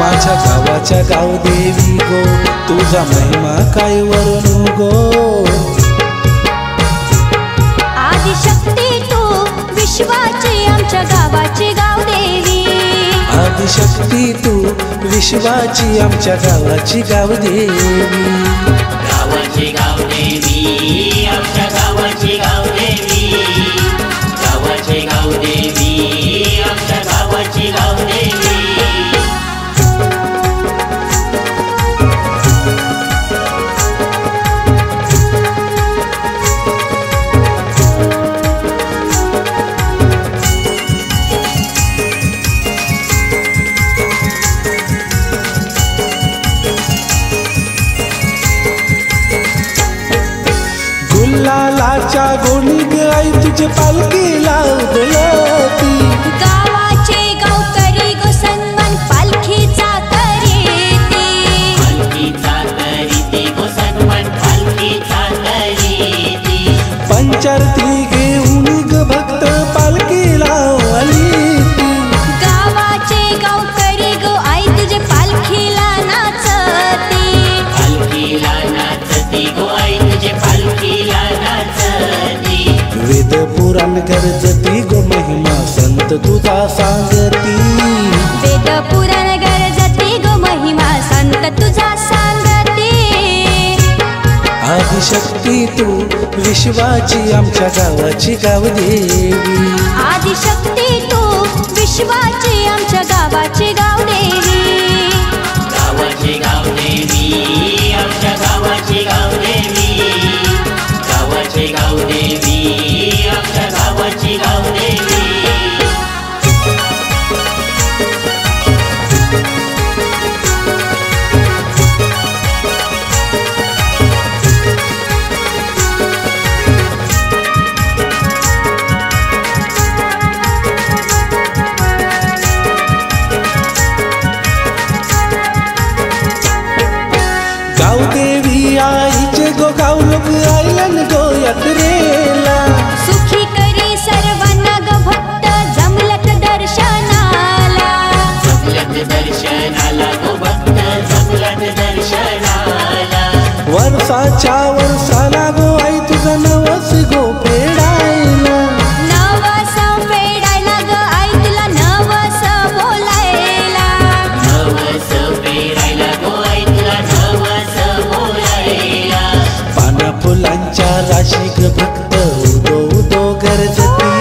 माझ्या गावाच्या गावदेवी गो, तुझा महिमा काय वर्णू गो। आदिशक्ती तू विश्वाची आमच्या गावाची गावदेवी, आदिशक्ती तू विश्वाची आमच्या गावाची गावदेवी। गावाची गावदेवी आमच्या गावाची गावदेवी, गावाची गावदेवी आमच्या गावाची गावदेवी। गुलालाच्या गोणी ग आई तुझे पालखीला उधळती, गावाचे गावकरी गो सन्मान पालखीचा करीती, पालखीचा करीती गो सन्मान पालखीचा करीती। पंचारती घेऊन ग भक्त पालखीला आलीती, गावाचे गावकरी गो आई तुझे पालखीला नाचती, पालखीला नाचती गो आई तुझे पालखीला नाचती। वेद पुराण गरजती गो महिमा संत तुझा सांगती, वेद पुराण गरजती गो महिमा संत तुझा सांगती। आदिशक्ती तू विश्वाची आमच्या गावाची गावदेवी, आदिशक्ती तू विश्वाची आमच्या गावाची गावदेवी, गावाची गावदेवी आमच्या गावाची गावदेवी, गावाची गावदेवी आमच्या गावाची गावदेवी। गावदेवी आईचे गो गाव लोक आयलन गो यात्रेला, सुखी करी सर्वांना ग भक्त जमलत दर्शनाला, जमलत दर्शनाला गो भक्त जमलत दर्शनाला। वर्षाच्या वर्षाला गो आई तुझा नवस गो फेडायला, नवस फेडायला ग आई तुला नवस बोलायला, नवस पेरायला गो आई तुला नवस बोलायला। पाना फुलांच्या राशी ग भक्त उदो उदो गरजती,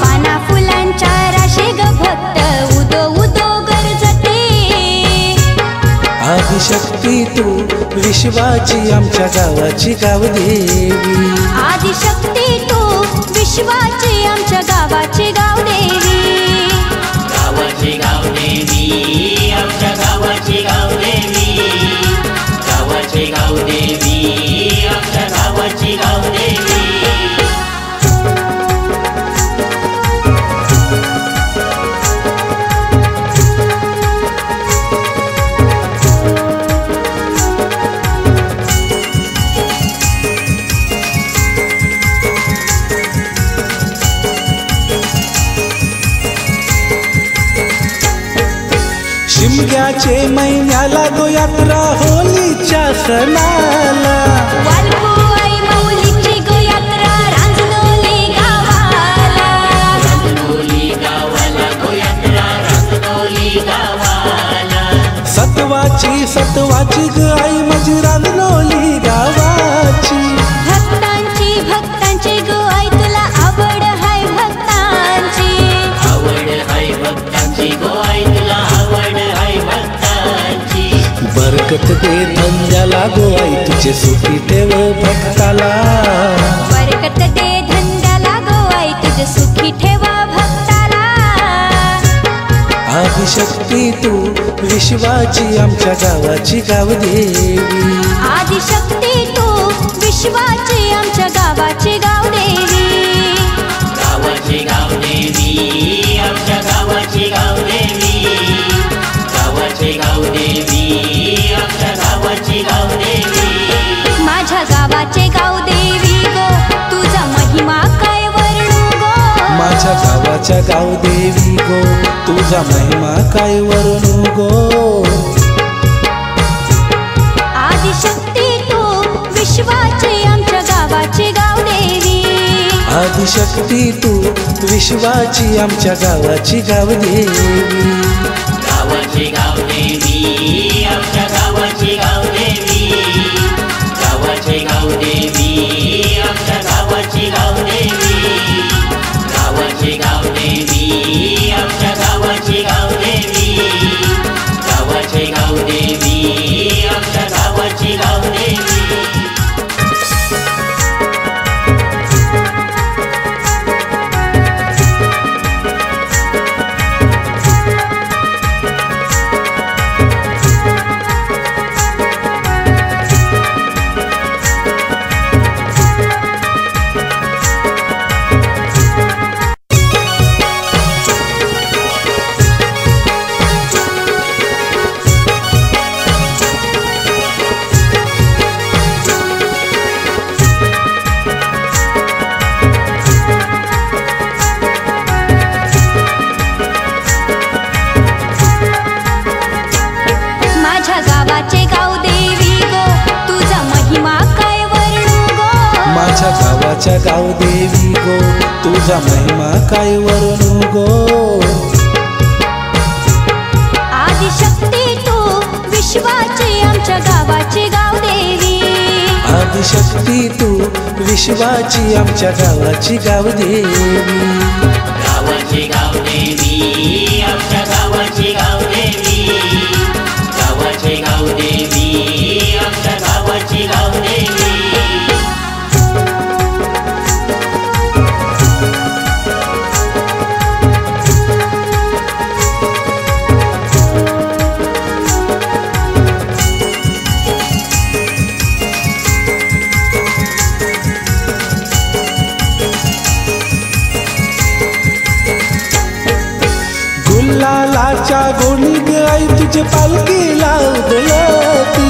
पाना फुलांच्या राशी ग भक्त उदो उदो गरजती। आदिशक्ती तू विश्वाची आमच्या गावाची गावदेवी, आदिशक्ती तू विश्वाची आमच्या गावाची गावदेवी, गावाची गावदेवी आमच्या गावाची गावदेवी, गावाची गावदेवी आमच्या गावाची गावदेवी। शिमग्याचे महिन्याला गो यात्रा होलीच्या सणाला, वालपुआई माऊलीची गो यात्रा रांजणोली गावाला, रांजणोली गावाला गो यात्रा रांजणोली गावाला। सत्वाची ग आई माझी रांजणोली गावाची, भक्तांची गो आई तुला आवड हाय भक्तांची, आवड हाय भक्तांची गो आई तुला आवड हाय भक्तांची। बरकत दे धंद्याला गो आई तुझे सुखी ठेव भक्ताला, बरकत दे धंद्याला गो आई तुझे सुखी ठेवा भक्ताला। आदिशक्ती तू विश्वाची आमच्या गावाची गावदेवी, आदिशक्ती तू विश्वाची आमच्या गावाची गावदेवी, गावाची गावदेवी आमच्या गावाची गावदेवी, गावाची गावदेवी आमच्या गावाची गावदेवी। माझ्या गावाचे गावदेवी गो तुझा महिमा काय वर्णू गो, माझ्या गावाची गावाच्या गाव देवी गो, तुझा महिमा काय वर्णू गो. आदिशक्ती तू विश्वाची आमच्या गावाची गाव देवी. आदिशक्ती तू विश्वाची आमच्या गावाची गाव देवी. गावाची गाव देवी आमच्या गावाची गाव देवी. गावाची गाव देवी आमच्या गावाची गाव देवी. गावाची गाव देवी आमच्या गावाची गाव देवी. गावाची गाव देवी आमच्या गावाची गाव देवी. माझ्या गावाच्या गाव देवी गो, तुझा महिमा काय वर्णू गो. आदिशक्ती तू विश्वाची आमच्या गावाची गाव देवी. आदिशक्ती तू विश्वाची आमच्या गावाची गाव देवी. गावाची गाव देवी आमच्या गावाची गाव देवी. गावाची गाव देवी आमच्या गावाची गाव देवी. गुलालाच्या गोणी गाई तुझे पालखीला उधळती.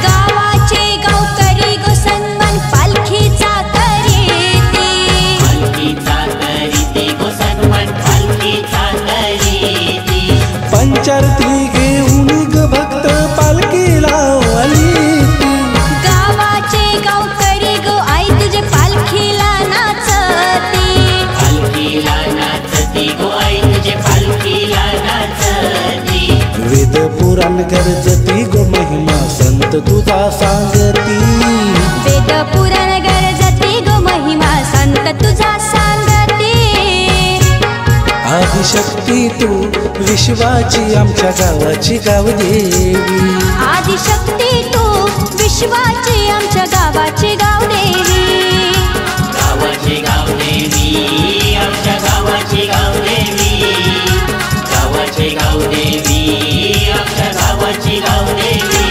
गावाचे गावकरी गो सन्मान पालखीचा करीती. पालखीचा करीती गो सन्मान पालखीचा करीती. पंचारती घेऊन ग भक्त पालखीला आलीती. गावाचे गावकरी गो आई तुझे पालखीला नाचती. पालखीला नाचती गो आई तुझे पालखीला नाचती. वेद पुराण गरजती गो महिमा संत तुझा सांगती. वेद पुराण गरजती गो महिमा संत तुझा सांगती. आदिशक्ती तू विश्वाची आमच्या गावाची गाव देवी. आदिशक्ती तू विश्वाची आमच्या गावाची गाव देवी. गावाची गाव देवी आमच्या गावाची गाव देवी. गावाची गाव देवी आमच्या गावाची गाव देवी.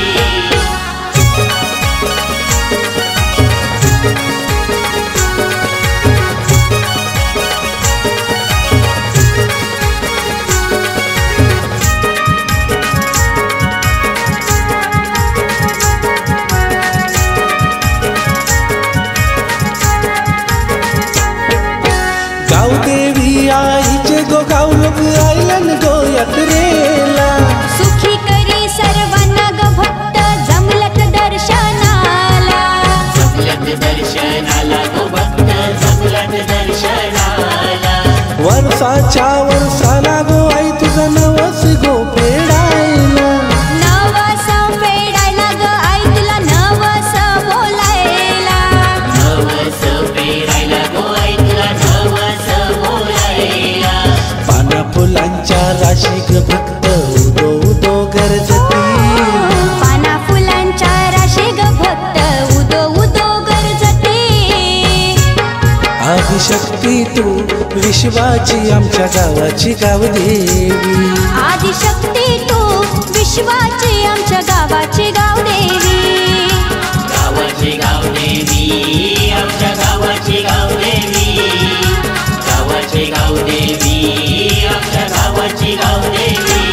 गाव देवी आईचे गो गाव लोक आयलन गो यात्रेला. सुखी करी सर्वांना ग भक्त जमलत दर्शनाला. जमलत दर्शनाला गो भक्त जमलत दर्शनाला. वर्षाच्या वर्षाला गो आई तुझं नवस गो फेडायला. नवस फेडायला ग आई तुला नवस बोलायला. नवस पेरायला गो आई तुला नवस बोलायला. पाना फुलांच्या राशी ग भक्त उदो उदो गरजती. पाना फुलांच्या राशी ग भक्त उदो उदो गरजती. आदिशक्ती तू विश्वाची आमच्या गावाची गाव देवी. आदिशक्ती तू विश्वाची आमच्या गावाची गाव देवी. गावाची गाव देवी आमच्या गावाची गाव देवी. गावाची गाव देवी आमच्या गावाची गाव देवी.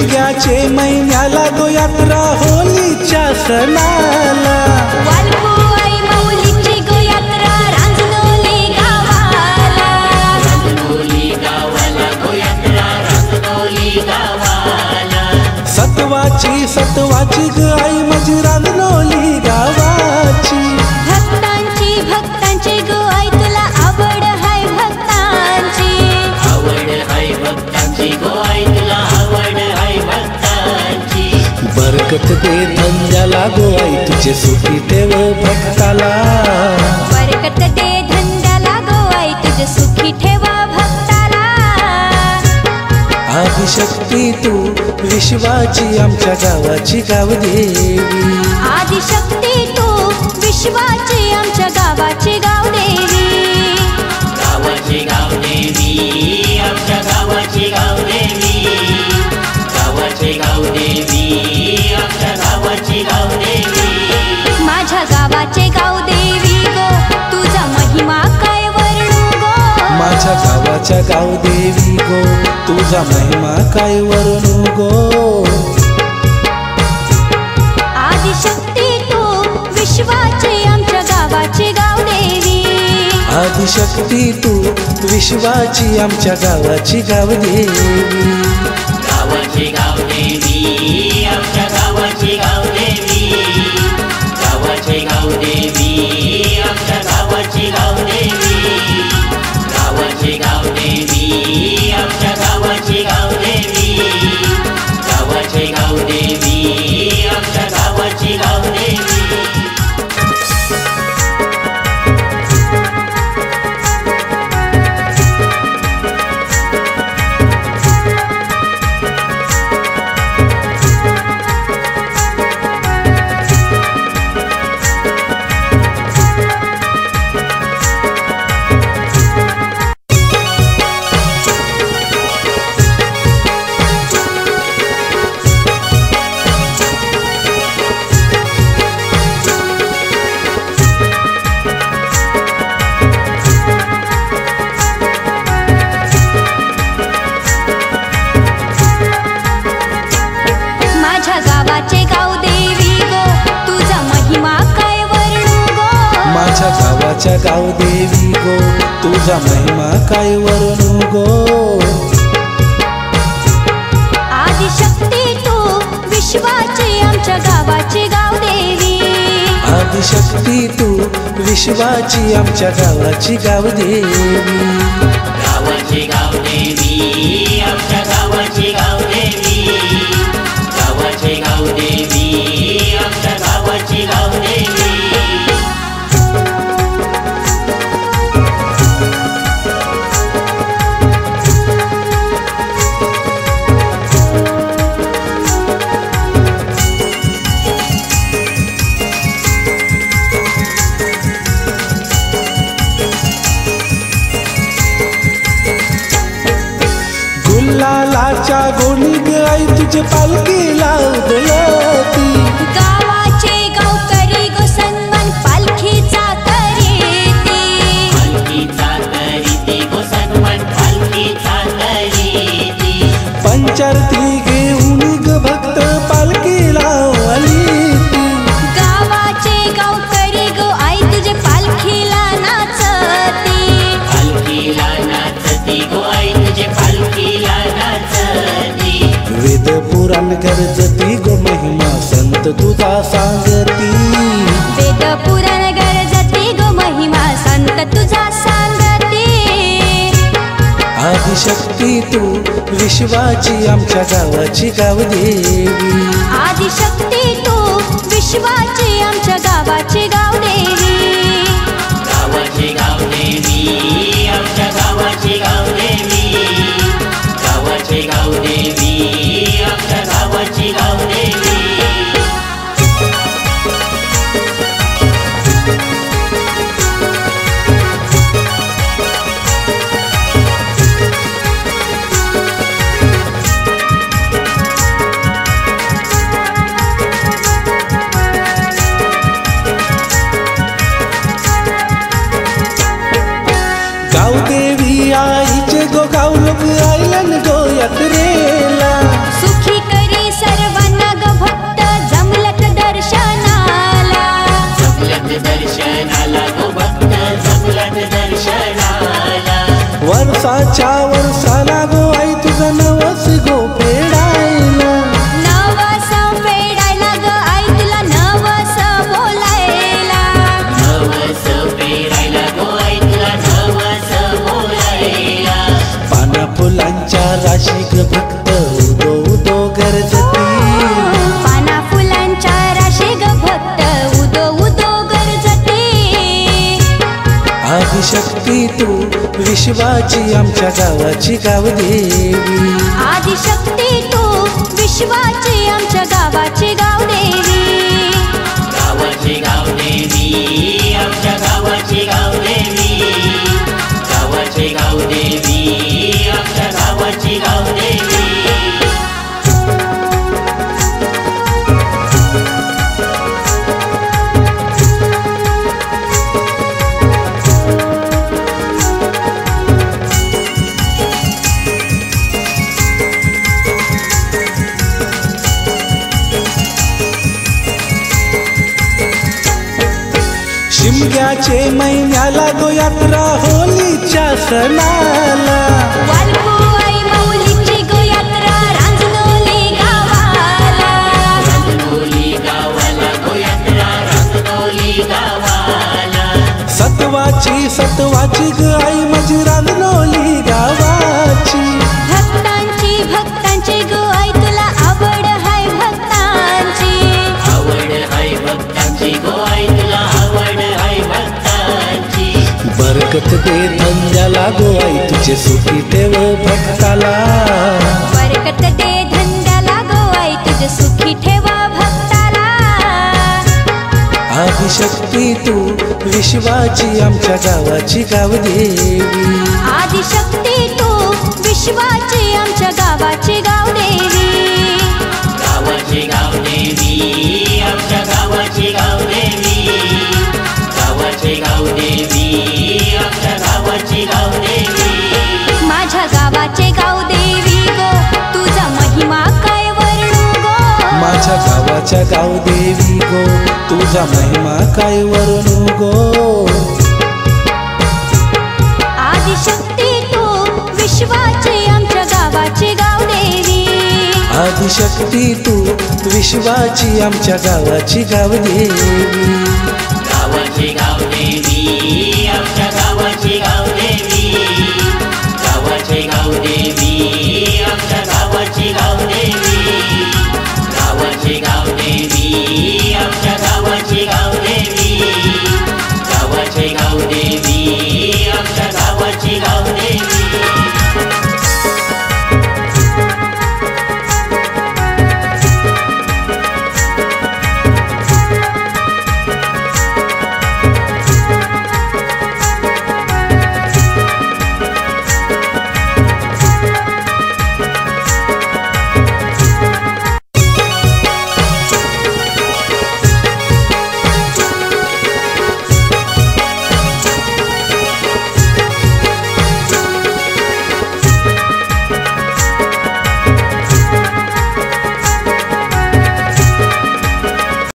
शिमग्याचे महिन्याला गो यात्रा होलीच्या सणाला वालकुवाई माऊलीची गो यात्रा रांजणोली गावाला रांजणोली गावाला गो यात्रा रांजणोली गावाला सत्वाची ग आई माझी रांजणोली गावाची भक्तांची गो आई तुला आवड हाय भक्तांची आवड हाय भक्तांची गो आई तुला आवड हाय भक्तांची बरकत दे धंद्याला गो आई तुझे सुखी ठेव भक्ताला बरकत दे धंद्याला गो आई तुझे सुखी ठेवा भक्ताला आदिशक्ती तू विश्वाची आमच्या गावाची गावदेवी आदिशक्ती तू विश्वाची आमच्या गावाची गावदेवी गावाची गावदेवी आमच्या गावाची गावदेवी गावाची गावदेवी आमच्या गावाची गावदेवी माझ्या गावाचे गावदेवी गो तुझा महिमा काय वर्णू गो माझ्या गावाच्या गावदेवी गो तुझा महिमा काय वर्णू गो आदिशक्ती तू विश्वाची आमच्या गावाची गावदेवी आदिशक्ती तू विश्वाची आमच्या गावाची गावदेवी गावाची गावदेवी आमच्या गावाची गावदेवी गावाची गावदेवी आमच्या गावाची गावदेवी गावाची गावदेवी आमच्या गावाची गावदेवी गावाची गावदेवी आमच्या गावाची गावदेवी माझ्या गावाचे गावदेवी गो तुझा महिमा काय वर्णू गो माझ्या गावाच्या गावदेवी गो तुझा महिमा काय वर्णू गो आदिशक्ती तू विश्वाची आमच्या गावाची गावदेवी आदिशक्ती तू विश्वाची आमच्या गावाची गावदेवी गावाची गावदेवी आमच्या गावाची गावदेवी गावाची गावदेवी आमच्या गावाची गावदेवी गुलालाच्या गोणी ग आई तुझे पालखीला उदलती गावाचे गावकरी गो सन्मान पालखीचा करीती पालखीचा करीती गो सन्मान पालखीचा करीती पंचारती घेऊन ग भक्त पालखीला आलीती गावाचे गावकरी गो आई तुझे पालखीला नाचती पालखीला नाचती गो आई तुझे पालखीला नाचती वेद पुराण गरजती गो महिमा संत तुझा सांगती वेद पुराण गरजती गो महिमा संत तुझा सांगती आदिशक्ती तू विश्वाची आमच्या गावाची गावदेवी आदिशक्ती तू विश्वाची आमच्या गावाची गावदेवी गावाची गावदेवी आमच्या गावाची गावदेवी गावाची गावदेवी आमच्या गावाची गावदेवी गावदेवी आईचे गो गाव लोक आयलन गो यात्रेला सुखी नवसाच्या वर्षाला गो आई तुझा नवस गो फेडायला. नवस फेडायला ग आई तुला नवस बोलायला. नवस पेरायला गो आई तुला नवस बोलायला. पाना फुलांच्या राशी ग भक्त उदो उदो गरजती. पाना फुलांच्या राशी ग भक्त उदो उदो गरजते. आदिशक्ती तू विश्वाची आमच्या गावाची गावदेवी. आदिशक्ती तू विश्वाची आमच्या गावाची गावदेवी. गावाची गावदेवी आमच्या गावाची गावदेवी. गावाची गावदेवी आमच्या गावाची गावदेवी. शिमग्याचे महिन्याला गो यात्रा होलीच्या सणाला. वालकुवाई माऊलीची गो यात्रा रांजणोली गावाला. रांजणोली गावाला गो यात्रा रांजणोली गावाला. सत्वाची ग आई माझी रांजणोली गावाची. भक्तांची गो आई तुला आवड हाय भक्तांची. आवड हाय भक्तांची गो आई तुला आवड हाय भक्तांची. बरकत दे धंद्याला गो आई तुझे सुखी ठेव भक्ताला. बरकत दे धंद्याला गो आई तुझे सुखी ठेवा भक्ताला. आदिशक्ती तू विश्वाची आमच्या गावाची गावदेवी. आदिशक्ती तू विश्वाची आमच्या गावाची गावदेवी. गावाची गावदेवी आमच्या गावाची गावदेवी. गावाची गावदेवी आमच्या गावाची गावदेवी. माझ्या गावाचे गावदेवी गो तुझा महिमा काय वर्णू गो. माझ्या गावाच्या गावदेवी गो तुझा महिमा काय वर्णू गो. आदिशक्ती तू विश्वाची आमच्या गावाची गावदेवी. आदिशक्ती तू विश्वाची आमच्या गावाची गावदेवी. गावाची